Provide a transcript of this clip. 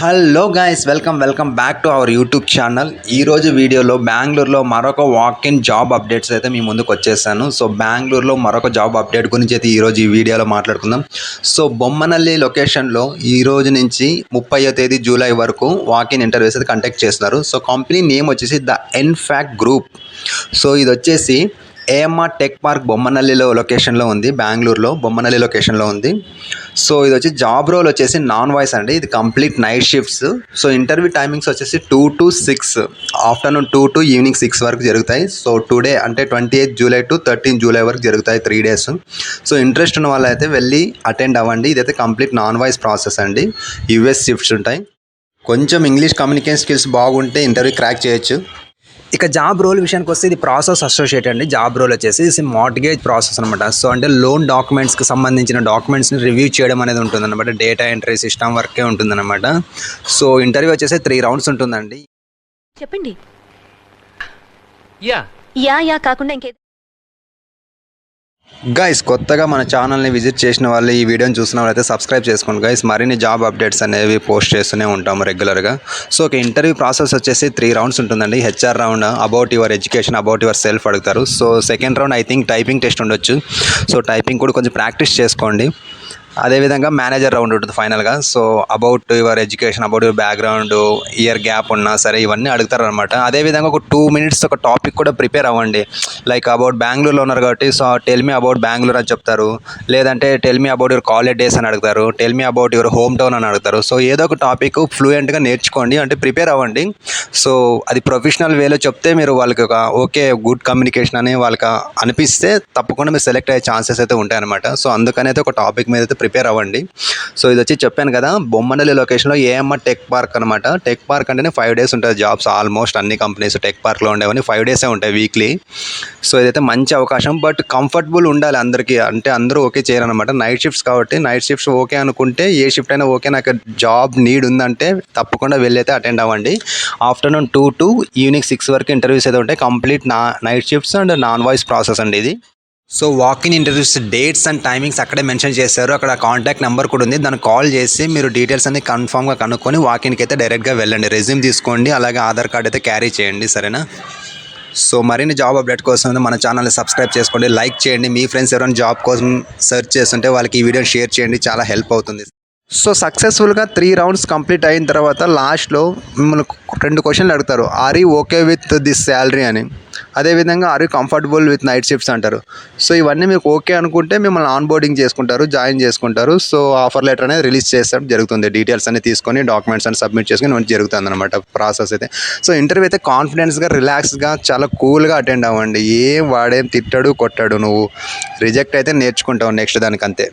Hello guys welcome back to our YouTube channel. ఈరోజు వీడియోలో బెంగళూరులో మరొక వాక్ ఇన్ జాబ్ అప్డేట్స్ అయితే మీ ముందుకు వచ్చేసాను. సో బెంగళూరులో మరొక జాబ్ అప్డేట్ గురించి అయితే ఈరోజు ఈ వీడియోలో మాట్లాడుకుందాం. సో బొమ్మనల్లి లొకేషన్లో ఈ రోజు నుంచి 30వ తేదీ జూలై వరకు వాక్ ఇన్ ఇంటర్వ్యూస్ అయితే కండక్ట్ చేస్తున్నారు. సో కంపెనీ నేమ్ వచ్చేసి ద ఎన్ఫాక్ గ్రూప్. సో ఇది వచ్చేసి ఏఎంఆర్ టెక్ పార్క్ బొమ్మనల్లిలో లొకేషన్లో ఉంది, బెంగళూరులో బొమ్మనల్లి లొకేషన్లో ఉంది. సో ఇది వచ్చి జాబ్ రోల్ వచ్చేసి నాన్ వాయిస్ అండి, ఇది complete night shifts. So interview timings వచ్చేసి 2 to 6, ఆఫ్టర్నూన్ 2 to ఈవినింగ్ 6 వరకు జరుగుతాయి. సో టుడే అంటే 28 జూలై టు 13 జూలై వరకు జరుగుతాయి, 3 days. సో ఇంట్రెస్ట్ ఉన్న వాళ్ళు అయితే వెళ్ళి అటెండ్ అవ్వండి. ఇదైతే కంప్లీట్ నాన్ వాయిస్ ప్రాసెస్ అండి, యూఎస్ షిఫ్ట్స్ ఉంటాయి. కొంచెం ఇంగ్లీష్ కమ్యూనికేషన్ స్కిల్స్ బాగుంటే ఇంటర్వ్యూ క్రాక్ చేయొచ్చు. ఇక జాబ్ రోల్ విషయానికి వస్తే ఇది ప్రాసెస్ అసోసియేట్ అండి. జాబ్ రోల్ వచ్చేసి మార్ట్గేజ్ ప్రాసెస్ అనమాట. సో అంటే లోన్ డాక్యుమెంట్స్కి సంబంధించిన డాక్యుమెంట్స్ని రివ్యూ చేయడం అనేది ఉంటుందన్నమాట. డేటా ఎంట్రీ సిస్టమ్ వర్కే ఉంటుందన్నమాట. సో ఇంటర్వ్యూ వచ్చేసి 3 rounds ఉంటుందండి. చెప్పండి. యా యా కాకుండా ఇంకే గైస్ కొత్తగా మన ఛానల్ని విజిట్ చేసిన వాళ్ళు ఈ వీడియోని చూసిన వాళ్ళైతే సబ్స్క్రైబ్ చేసుకోండి గైస్. మరిన్ని జాబ్ అప్డేట్స్ అనేవి పోస్ట్ చేస్తూనే ఉంటాము రెగ్యులర్గా. సో ఒక ఇంటర్వ్యూ ప్రాసెస్ వచ్చేసి 3 rounds ఉంటుందండి. HR round about your education, about yourself అడుగుతారు. So second round I think typing test ఉండొచ్చు. సో టైపింగ్ కూడా కొంచెం ప్రాక్టీస్ చేసుకోండి. అదేవిధంగా మేనేజర్ రౌండ్ ఉంటుంది ఫైనల్గా. So about your education, about your background, year gap ఉన్నా సరే ఇవన్నీ అడుగుతారు అనమాట. అదేవిధంగా ఒక 2 minutes ఒక టాపిక్ కూడా ప్రిపేర్ అవ్వండి. లైక్ అబౌట్ బెంగళూరులో ఉన్నారు కాబట్టి so tell me about Bengaluru అని చెప్తారు. లేదంటే tell me about your college days అని అడుగుతారు. Tell me about your home town అని అడుగుతారు. సో ఏదో ఒక టాపిక్ ఫ్లూయెంట్గా నేర్చుకోండి, అంటే ప్రిపేర్ అవ్వండి. సో అది ప్రొఫెషనల్ వేలో చెప్తే మీరు వాళ్ళకి ఒక ఓకే గుడ్ కమ్యూనికేషన్ అని వాళ్ళకి అనిపిస్తే తప్పకుండా మీరు సెలెక్ట్ అయ్యే ఛాన్సెస్ అయితే ఉంటాయి అనమాట. సో అందుకని అయితే ఒక టాపిక్ మీద అయితే ప్రిపేర్ అవ్వండి. సో ఇది వచ్చి చెప్పాను కదా, బొమ్మనల్లి లొకేషన్లో ఏఎంఆర్ టెక్ పార్క్ అనమాట. టెక్ పార్క్ అంటేనే 5 days ఉంటుంది జాబ్స్. ఆల్మోస్ట్ అన్ని కంపెనీస్ టెక్ పార్క్లో ఉండేవని 5 days ఉంటాయి వీక్లీ. సో ఇదైతే మంచి అవకాశం, బట్ కంఫర్టబుల్ ఉండాలి అందరికీ. అంటే అందరూ ఓకే చేయరనమాట. నైట్ షిఫ్ట్స్ కాబట్టి నైట్ షిఫ్ట్స్ ఓకే అనుకుంటే ఏ షిఫ్ట్ అయినా ఓకే, నాకు జాబ్ నీడ్ ఉందంటే తప్పకుండా వెళ్ళైతే అటెండ్ అవ్వండి. ఆఫ్టర్నూన్ 2 to ఈవినింగ్ 6 వరకు ఇంటర్వ్యూస్ అయితే ఉంటాయి. Complete night shifts and non voice process అండి ఇది. So walk-in interviews dates and timings అక్కడే మెన్షన్ చేశారు. అక్కడ కాంటాక్ట్ నెంబర్ కూడా ఉంది, దాన్ని కాల్ చేసి మీరు డీటెయిల్స్ అన్ని కన్ఫామ్గా కనుక్కొని వాకిన్కి అయితే డైరెక్ట్గా వెళ్ళండి. రెజ్యూమ్ తీసుకోండి, అలాగే ఆధార్ కార్డ్ అయితే క్యారీ చేయండి, సరేనా? సో మరిన్ని జాబ్ అప్డేట్ కోసం మన ఛానల్ని సబ్స్క్రైబ్ చేసుకోండి, లైక్ చేయండి. మీ ఫ్రెండ్స్ ఎవరైనా జాబ్ కోసం సెర్చ్ చేస్తుంటే వాళ్ళకి ఈ వీడియోని షేర్ చేయండి, చాలా హెల్ప్ అవుతుంది. సో సక్సెస్ఫుల్గా 3 rounds కంప్లీట్ అయిన తర్వాత లాస్ట్లో మిమ్మల్ని 2 questions అడుగుతారు. Are you okay with this salary అని, అదేవిధంగా are you comfortable with night shifts అంటారు. సో ఇవన్నీ మీకు ఓకే అనుకుంటే మిమ్మల్ని ఆన్బోర్డింగ్ చేసుకుంటారు, జాయిన్ చేసుకుంటారు. సో ఆఫర్ లెటర్ అనేది రిలీజ్ చేస్తాం జరుగుతుంది. డీటెయిల్స్ అన్ని తీసుకొని డాక్యుమెంట్స్ అన్ని సబ్మిట్ చేసుకుని జరుగుతుంది అనమాట ప్రాసెస్ అయితే. సో ఇంటర్వ్యూ అయితే కాన్ఫిడెన్స్గా, రిలాక్స్గా, చాలా కూల్గా అటెండ్ అవ్వండి. వాడేం తిట్టాడు కొట్టాడు, నువ్వు రిజెక్ట్ అయితే నేర్చుకుంటావు నెక్స్ట్ దానికి, అంతే.